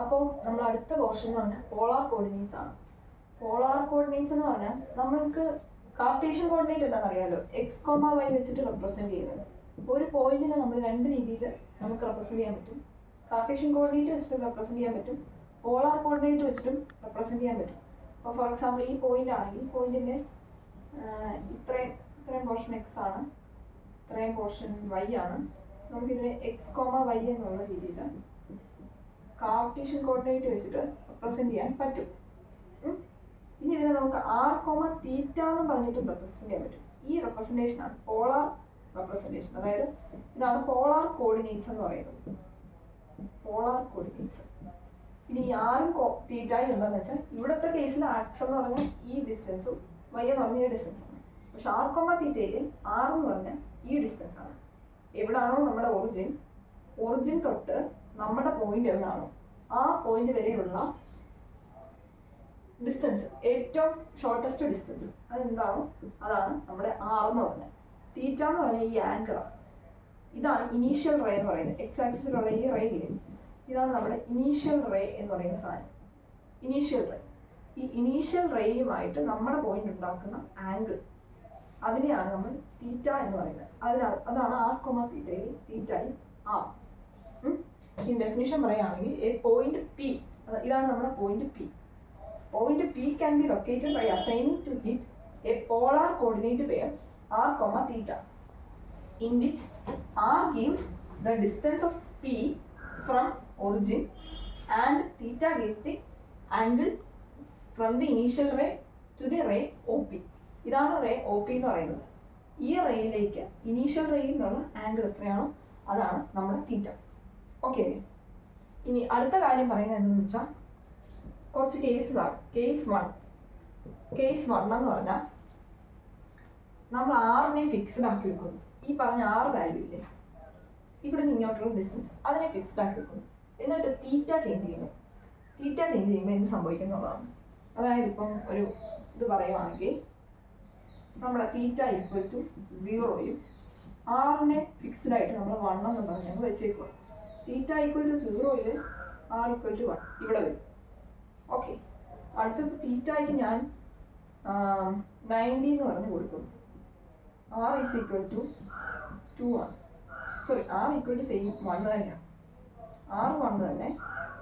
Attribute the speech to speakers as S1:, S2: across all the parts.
S1: അപ്പോൾ നമ്മൾ അടുത്ത പോർഷൻ എന്ന് പറഞ്ഞാൽ പോളാർ കോർഡിനേറ്റ്സ് ആണ്. പോളാർ കോർഡിനേറ്റ്സ് എന്ന് പറഞ്ഞാൽ നമ്മൾക്ക് കാർട്ടീഷ്യൻ കോർഡിനേറ്റ് എന്താണെന്ന് അറിയാമല്ലോ, എക്സ് കോമ വൈ വെച്ചിട്ട് റെപ്രസെന്റ് ചെയ്യുന്നത്. ഒരു പോയിന്റിനെ നമ്മൾ രണ്ട് രീതിയിൽ നമുക്ക് റെപ്രസെന്റ് ചെയ്യാൻ പറ്റും. കാർട്ടീഷ്യൻ കോർഡിനേറ്റ് വെച്ചിട്ട് റെപ്രസെന്റ് ചെയ്യാൻ പറ്റും, പോളാർ കോർഡിനേറ്റ് വെച്ചിട്ടും റെപ്രസെന്റ് ചെയ്യാൻ പറ്റും. അപ്പോൾ ഫോർ എക്സാമ്പിൾ ഈ പോയിന്റ് ആണെങ്കിൽ ഈ പോയിന്റിന്റെ ഇത്രയും പോർഷൻ എക്സ് ആണ്, ഇത്രയും പോർഷൻ വൈ ആണ്. നമുക്കിതിനെ എക്സ് കോമ വൈ എന്നുള്ള രീതിയിൽ കാർട്ടീഷ്യൻ കോർഡിനേറ്റ് വെച്ചിട്ട് റെപ്രസെന്റ് ചെയ്യാൻ പറ്റും. ഇനി ഇതിനെ നമുക്ക് ആർ കോമ തീറ്റ എന്ന് പറഞ്ഞിട്ട് റെപ്രസെന്റ് ചെയ്യാൻ പറ്റും. ഈ റെപ്രസെന്റേഷൻ ആണ് പോളാർ റെപ്രസെന്റേഷൻ. അതായത് ഇതാണ് പോളാർ കോർഡിനേറ്റ്സ് എന്ന് പറയുന്നത്, പോളാർ കോർഡിനേറ്റ്സ്. ഇനി ആറും തീറ്റായും എന്താണെന്ന് വെച്ചാൽ ഇവിടുത്തെ കേസിൽ ആക്സ് എന്ന് പറഞ്ഞാൽ ഈ ഡിസ്റ്റൻസും വൈ എന്ന് പറഞ്ഞാൽ ഈ ഡിസ്റ്റൻസ് ആണ്. പക്ഷെ ആർ കോമ തീറ്റയിൽ ആർ എന്ന് പറഞ്ഞാൽ ഈ ഡിസ്റ്റൻസ് ആണ്. എവിടാണോ നമ്മുടെ ഒറിജിൻ തൊട്ട് നമ്മുടെ പോയിന്റ് എവിടാണോ ആ പോയിന്റ് വരെയുള്ള ഡിസ്റ്റൻസ്, ഏറ്റവും ഷോർട്ടസ്റ്റ് ഡിസ്റ്റൻസ് അതെന്താണോ അതാണ് നമ്മുടെ ആർ എന്ന് പറഞ്ഞത്. തീറ്റ എന്ന് പറഞ്ഞാൽ ഈ ആംഗിളാണ്. ഇതാണ് ഇനീഷ്യൽ റേ എന്ന് പറയുന്നത്. എക്സ് ആക്സിസിലുള്ള ഈ റേ ഇല്ലേ, ഇതാണ് നമ്മുടെ ഇനീഷ്യൽ റേ എന്ന് പറയുന്ന സാധനം. ഇനീഷ്യൽ റേ, ഈ ഇനീഷ്യൽ റേയുമായിട്ട് നമ്മുടെ പോയിന്റ് ഉണ്ടാക്കുന്ന ആംഗിൾ, അതിനെയാണ് നമ്മൾ തീറ്റ എന്ന് പറയുന്നത്. അതാണ് ആർ കോമ തീറ്റയിൽ തീറ്റയും ആർ. ഈ ഡെഫിനിഷൻ പറയുകയാണെങ്കിൽ എ പോയിന്റ് പി, ഇതാണ് നമ്മുടെ point P. Point P can be located by assigning to it a polar coordinate pair r comma theta, in which r gives the distance of P from origin and theta gives the angle from the initial ray to the ray OP. ഇതാണ് ray OP എന്ന് പറയുന്നത്. ഈ റേയിലേക്ക് initial റേയിൽ നിന്നുള്ള angle എത്രയാണോ അതാണ് നമ്മുടെ തീറ്റ. Okay, ഇനി അടുത്ത കാര്യം പറയുന്നത് എന്താണെന്ന് വെച്ചാൽ കുറച്ച് കേസസാണ്. കേസ് വൺ എന്ന് പറഞ്ഞാൽ നമ്മൾ ആറിനെ ഫിക്സ്ഡ് ആക്കി വെക്കുന്നു. ഈ പറഞ്ഞ ആറ് വാല്യൂ ഇല്ലേ, ഇവിടെ നിന്ന് ഇങ്ങോട്ടുള്ള ഡിസ്റ്റൻസ്, അതിനെ ഫിക്സ്ഡ് ആക്കി വെക്കുന്നു. എന്നിട്ട് തീറ്റ ചേഞ്ച് ചെയ്യുന്നു. തീറ്റ ചേഞ്ച് ചെയ്യുമ്പോൾ എന്ത് സംഭവിക്കുന്നുള്ളതാണ്. അതായത് ഇപ്പം ഒരു ഇത് പറയുവാണെങ്കിൽ നമ്മുടെ തീറ്റ ഈക്വൽ ടു 0യും ആറിനെ ഫിക്സ്ഡ് ആയിട്ട് നമ്മൾ 1 എന്ന് പറഞ്ഞ് ഞങ്ങൾ വെച്ചേക്കുക. തീറ്റ ഈക്വൽ ടു 0യിൽ ആർ ഈക്വൽ ടു 1 ഇവിടെ വരും. ഓക്കെ, അടുത്തത് തീറ്റയ്ക്ക് ഞാൻ 90 എന്ന് പറഞ്ഞ് കൊടുക്കുന്നു. ആർ ഈസ് ഈക്വൽ ടു 2 ആണ്. Sorry, R equal to same 1 തന്നെയാണ്. ആർ 1 തന്നെ,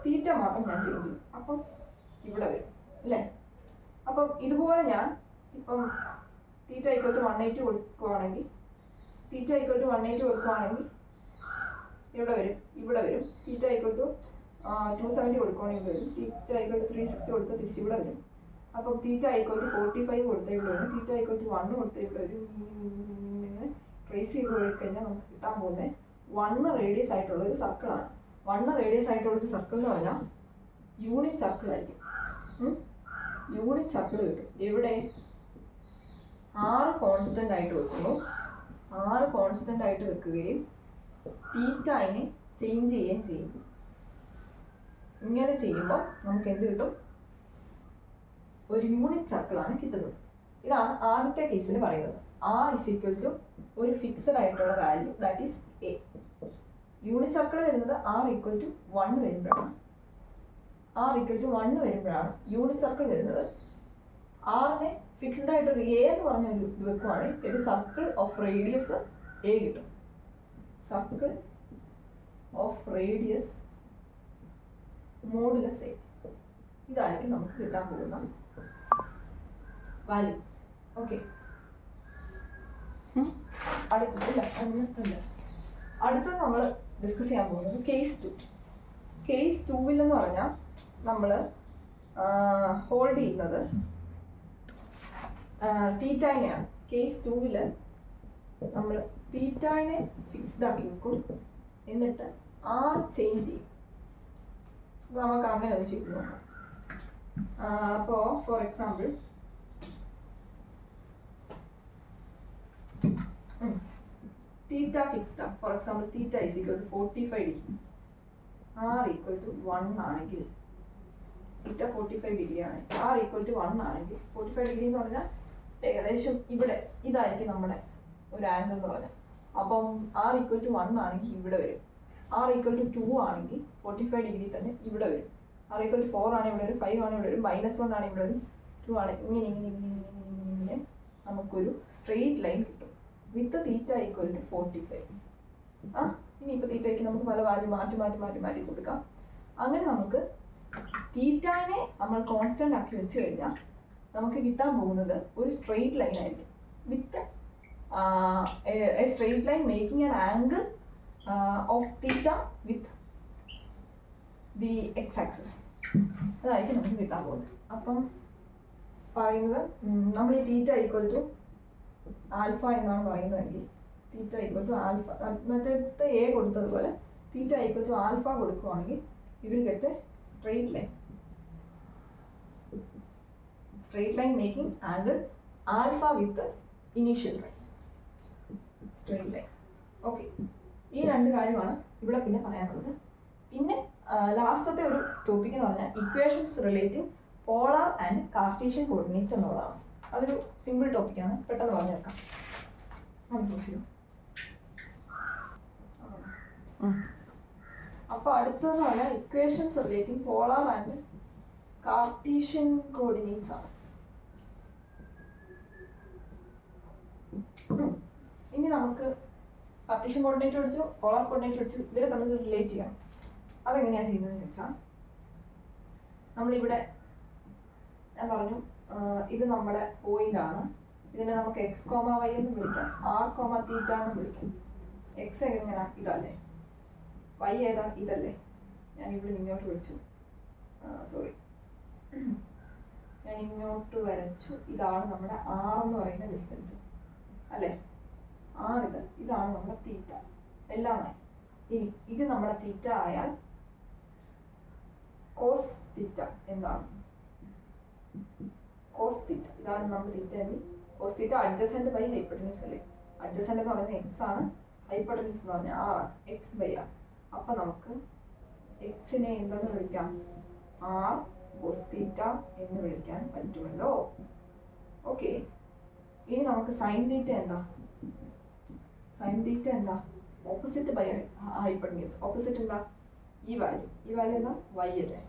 S1: തീറ്റ മാത്രം ഞാൻ ചേഞ്ച് ചെയ്യും. അപ്പം ഇവിടെ വരും അല്ലേ. അപ്പം ഇതുപോലെ ഞാൻ ഇപ്പം തീറ്റ ഈക്വൽ ടു 180 കൊടുക്കുവാണെങ്കിൽ ഇവിടെ വരും, ഇവിടെ വരും. തീറ്റ ഈക്വൽ ടു 270 കൊടുക്കുകയാണെങ്കിൽ വരും. തീറ്റ ഈക്വൽ ടു 360 കൊടുത്താൽ തിരിച്ച് ഇവിടെ വരും. അപ്പം തീറ്റ ഈക്വൽ ടു 45 കൊടുത്താൽ ഇവിടെ വരും. തീറ്റ ഈക്വൽ ടു 1 കൊടുത്താൽ ഇവിടെ വരും. ഇങ്ങനെ ട്രേസ് ചെയ്ത് പോയി കഴിഞ്ഞാൽ നമുക്ക് കിട്ടാൻ പോകുന്നത് 1 റേഡിയസ് ആയിട്ടുള്ള ഒരു സർക്കിളാണ്. 1 റേഡിയസ് ആയിട്ടുള്ള ഒരു സർക്കിൾ എന്ന് പറഞ്ഞാൽ യൂണിറ്റ് സർക്കിൾ ആയിരിക്കും. യൂണിറ്റ് സർക്കിൾ കിട്ടും. എവിടെ 6 കോൺസ്റ്റന്റ് ആയിട്ട് വെക്കുന്നു. 6 കോൺസ്റ്റന്റ് ആയിട്ട് വെക്കുകയും തീറ്റനെ ചേഞ്ച് ചെയ്യുകയും ചെയ്യും. ഇങ്ങനെ ചെയ്യുമ്പോൾ നമുക്ക് എന്ത് കിട്ടും? ഒരു യൂണിറ്റ് സർക്കിളാണ് കിട്ടുന്നത്. ഇതാണ് ആദ്യത്തെ കേസിൽ പറയുന്നത്. ആർ ഇസ് ഈക്വൽ ടു ഒരു ഫിക്സഡ് ആയിട്ടുള്ള value, that is A. Unit circle വരുന്നത് ആർ ഈക്വൽ ടു 1 വരുമ്പോഴാണ്. യൂണിറ്റ് സർക്കിൾ വരുന്നത്. ആറിനെ ഫിക്സ്ഡ് ആയിട്ടൊരു എ എന്ന് പറഞ്ഞ ഒരു ഇത് വെക്കുവാണെങ്കിൽ ഒരു സർക്കിൾ ഓഫ് റേഡിയസ് എ കിട്ടും. Circle of radius modulus A, ഇതായിരിക്കും നമുക്ക് കിട്ടാൻ പോകുന്ന വാല്യൂ. ഓക്കെ, അടുത്തത് നമ്മൾ ഡിസ്കസ് ചെയ്യാൻ പോകുന്നത് കേസ് 2. കേസ് 2 എന്ന് പറഞ്ഞാൽ നമ്മൾ ഹോൾഡ് ചെയ്യുന്നത് തീറ്റനെയാണ്. കേസ് 2 നമ്മൾ തീറ്റനെ ഫിക്സ്ഡ് ആക്കി വെക്കും. എന്നിട്ട് ആർ ചേഞ്ച് ചെയ്യും. നമുക്ക് അങ്ങനെ ഒന്ന് ചെയ്ത് നോക്കാം. അപ്പോൾ ഫോർ എക്സാമ്പിൾ തീറ്റ ഫിക്സ്ഡ് ആണ്. For example theta is equal to 45 degree, R equal to 1 ആണെങ്കിൽ, തീറ്റ 45 ഡിഗ്രി ആണ്, ആർ ഈക്വൽ ടു 1 ആണെങ്കിൽ, 45 ഡിഗ്രി എന്ന് പറഞ്ഞാൽ ഏകദേശം ഇവിടെ ഇതായിരിക്കും നമ്മുടെ ഒരു ആംഗിൾ എന്ന് പറഞ്ഞാൽ. അപ്പം ആർ ഈക്വൽ ടു 1 ആണെങ്കിൽ ഇവിടെ വരും. ആർ ഈക്വൽ ടു 2 ആണെങ്കിൽ 45 ഡിഗ്രി തന്നെ ഇവിടെ വരും. r=4 ആണ് ഇവിടെ ഒരു 5 ആണ് ഇവിടെ ഒരു -1 ആണ് ഇവിടെ ഒരു 2 ആണ്. ഇങ്ങനെ ഇങ്ങനെ ഇങ്ങനെ ഇങ്ങനെ ഇങ്ങനെ ഇങ്ങനെ നമുക്കൊരു സ്ട്രെയിറ്റ് ലൈൻ കിട്ടും വിത്ത് തീറ്റ ഈക്വൽ ടു 45. ഇനിയിപ്പോൾ തീറ്റയ്ക്ക് നമുക്ക് പല വാല്യൂ മാറ്റി കൊടുക്കാം. അങ്ങനെ നമുക്ക് തീറ്റാനെ നമ്മൾ കോൺസ്റ്റന്റ് ആക്കി വെച്ച് കഴിഞ്ഞാൽ നമുക്ക് കിട്ടാൻ പോകുന്നത് ഒരു സ്ട്രെയിറ്റ് ലൈൻ ആയിരിക്കും with a straight line making an angle of theta with the X axis. അതായിരിക്കും നമുക്ക് കിട്ടാൻ പോകുന്നത്. അപ്പം പറയുന്നത് നമ്മൾ ഈ തീറ്റ ഈക്വൽ ടു ആൽഫ എന്നാണ് പറയുന്നതെങ്കിൽ തീറ്റ ഈക്വൽ ടു ആൽഫ, മറ്റേ എ കൊടുത്തതുപോലെ തീറ്റ ഈക്വൽ ടു ആൽഫ കൊടുക്കുവാണെങ്കിൽ you will get a straight line making angle alpha with the initial line, straight line. Okay, ഈ രണ്ട് കാര്യമാണ് ഇവിടെ പിന്നെ പറയാനുള്ളത്. പിന്നെ ലാസ്റ്റത്തെ ഒരു ടോപ്പിക് എന്ന് പറഞ്ഞാൽ equations relating polar and Cartesian coordinates എന്നുള്ളതാണ്. അതൊരു സിമ്പിൾ ടോപ്പിക്കാണ്, പെട്ടെന്ന് പറഞ്ഞു വെക്കാം. അപ്പോൾ അടുത്തതെന്ന് പറഞ്ഞാൽ equations relating polar and Cartesian coordinates ആണ്. ഇനി നമുക്ക് കാർട്ടീഷ്യൻ കോർഡിനേറ്റ് പഠിച്ചു, പോളാർ കോർഡിനേറ്റ് പഠിച്ചു, ഇവരെ തമ്മിൽ റിലേറ്റ് ചെയ്യണം. അതെങ്ങനെയാണ് ചെയ്യുന്നതെന്ന് വെച്ചാൽ നമ്മളിവിടെ ഞാൻ പറഞ്ഞു ഇത് നമ്മുടെ പോയിന്റ് ആണ്. ഇതിനെ നമുക്ക് എക്സ് കോമ വൈ എന്ന് വിളിക്കാം, ആർ കോമ തീറ്റ എന്ന് വിളിക്കാം. എക്സ് എങ്ങനെയാണ് ഇതല്ലേ, വൈ ഏതാ ഇതല്ലേ. ഞാൻ ഇവിടെ ഇങ്ങോട്ട് വിളിച്ചു, സോറി ഞാൻ ഇങ്ങോട്ട് വരച്ചു. ഇതാണ് നമ്മുടെ ആർ എന്ന് പറയുന്ന ഡിസ്റ്റൻസ് അല്ലേ, ആർ ഇതാണ് നമ്മുടെ തീറ്റ എല്ലാമായി. ഇനി ഇത് നമ്മുടെ തീറ്റ ആയാൽ കോസ് തീറ്റ എന്താണ്, കോസ് തീറ്റ ഇതാണ് നമ്മുടെ തീറ്റ എങ്കിൽ cos theta adjacent by hypotenuse അല്ലേ. അഡ്ജസെന്റ് എന്ന് പറയുന്നത് എക്സ് ആണ്, ഹൈപ്പോട്ടന്യൂസ് എന്ന് പറഞ്ഞാൽ ആർ ആണ്, എക്സ് ബൈ ആർ. അപ്പൊ നമുക്ക് എക്സിനെ എന്തെന്ന് വിളിക്കാം, ആർ കോസ് തീറ്റ എന്ന് വിളിക്കാൻ പറ്റുമല്ലോ. ഓക്കെ, ഇനി നമുക്ക് സൈൻ തീറ്റ എന്താ, സൈൻ തീറ്റ എന്താ, ഓപ്പോസിറ്റ് ബൈ ഹൈപ്പോട്ടന്യൂസ്. ഓപ്പോസിറ്റ് എന്താ, ഈ വാല്യൂ എന്താ വൈ അല്ലേ,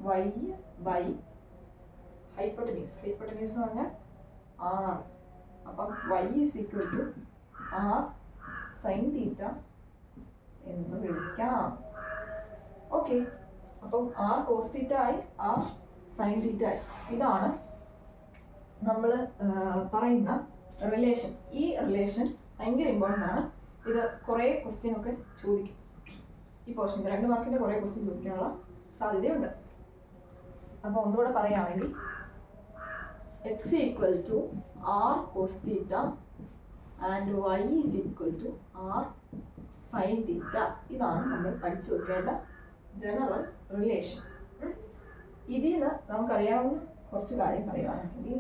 S1: വൈ ബൈ ഹൈപ്പോട്ടന്യൂസ്. ഹൈപ്പോട്ടന്യൂസ് എന്ന് പറഞ്ഞാൽ ആർ. അപ്പം Y is equal to R sine theta എന്ന് വിളിക്കാം. ഓക്കെ, അപ്പം ആർ കോസ് തീറ്റ ആയി, ആർ സൈൻ തീറ്റ ആയി. ഇതാണ് നമ്മൾ പറയുന്ന റിലേഷൻ. ഈ റിലേഷൻ ഭയങ്കര ഇമ്പോർട്ടൻ്റ് ആണ്. ഇത് കുറേ ക്വസ്റ്റ്യൻ ഒക്കെ ചോദിക്കും. ഈ പോർഷൻ 2 മാർക്കിൻ്റെ കുറേ ക്വസ്റ്റ്യൻ ചോദിക്കാനുള്ള സാധ്യതയുണ്ട്. അപ്പോൾ ഒന്നുകൂടെ പറയുകയാണെങ്കിൽ X equal to R cos theta and Y is equal to R sine theta. ഇതാണ് നമ്മൾ പഠിച്ചു വെക്കേണ്ട ജനറൽ റിലേഷൻ. ഇതിൽ നിന്ന് നമുക്കറിയാവുന്ന കുറച്ച് കാര്യം പറയുകയാണെങ്കിൽ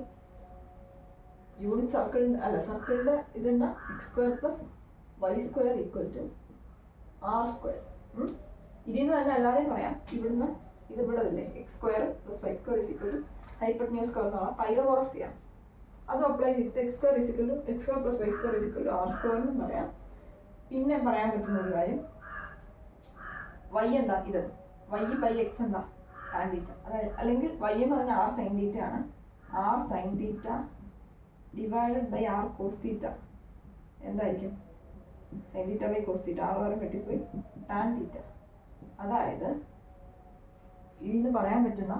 S1: യൂണിറ്റ് സർക്കിളിൻ്റെ ഇതെന്നാ X square plus Y square equal to R square. ഇതിൽ നിന്ന് തന്നെ അല്ലാതെയും പറയാം. ഇവിടുന്ന് ഇതിവിടെ ഇല്ലേ, X square plus Y square is equal to hypotenuse square എന്നുള്ള പൈതഗോറസ് തിയറം. അത് അപ്ലൈ ചെയ്തിട്ട് X square is equal to X square plus Y square is equal to R square എന്നും പറയാം. പിന്നെ പറയാൻ പറ്റുന്ന ഒരു കാര്യം, വൈ എന്താ, ഇത് വൈ ബൈ എക്സ് എന്താ ടാൻ തീറ്റ. അതായത് അല്ലെങ്കിൽ വൈ എന്ന് പറഞ്ഞാൽ ആർ സൈൻ തീറ്റ ആണ്. R sine theta divided by r cos theta എന്തായിരിക്കും, sine theta by cos theta, r വരെ കെട്ടിപ്പോയി ടാൻ തീറ്റ. അതായത് ഇതിൽ നിന്ന് പറയാൻ പറ്റുന്ന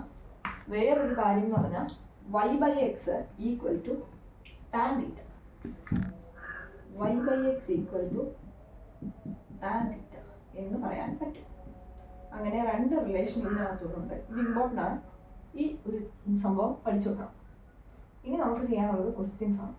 S1: വേറൊരു കാര്യം എന്ന് പറഞ്ഞാൽ Y by X equal to tan theta. Y by X equal to tan theta എന്ന് പറയാൻ പറ്റും. അങ്ങനെ 2 റിലേഷൻ ഇതിനകത്തുണ്ട്. ഇത് ഇമ്പോർട്ടൻ്റ് ആണ്. ഈ ഒരു സംഭവം പഠിച്ചു വെക്കണം. ഇനി നമുക്ക് ചെയ്യാനുള്ളത് ക്വസ്റ്റ്യൻസ് ആണ്.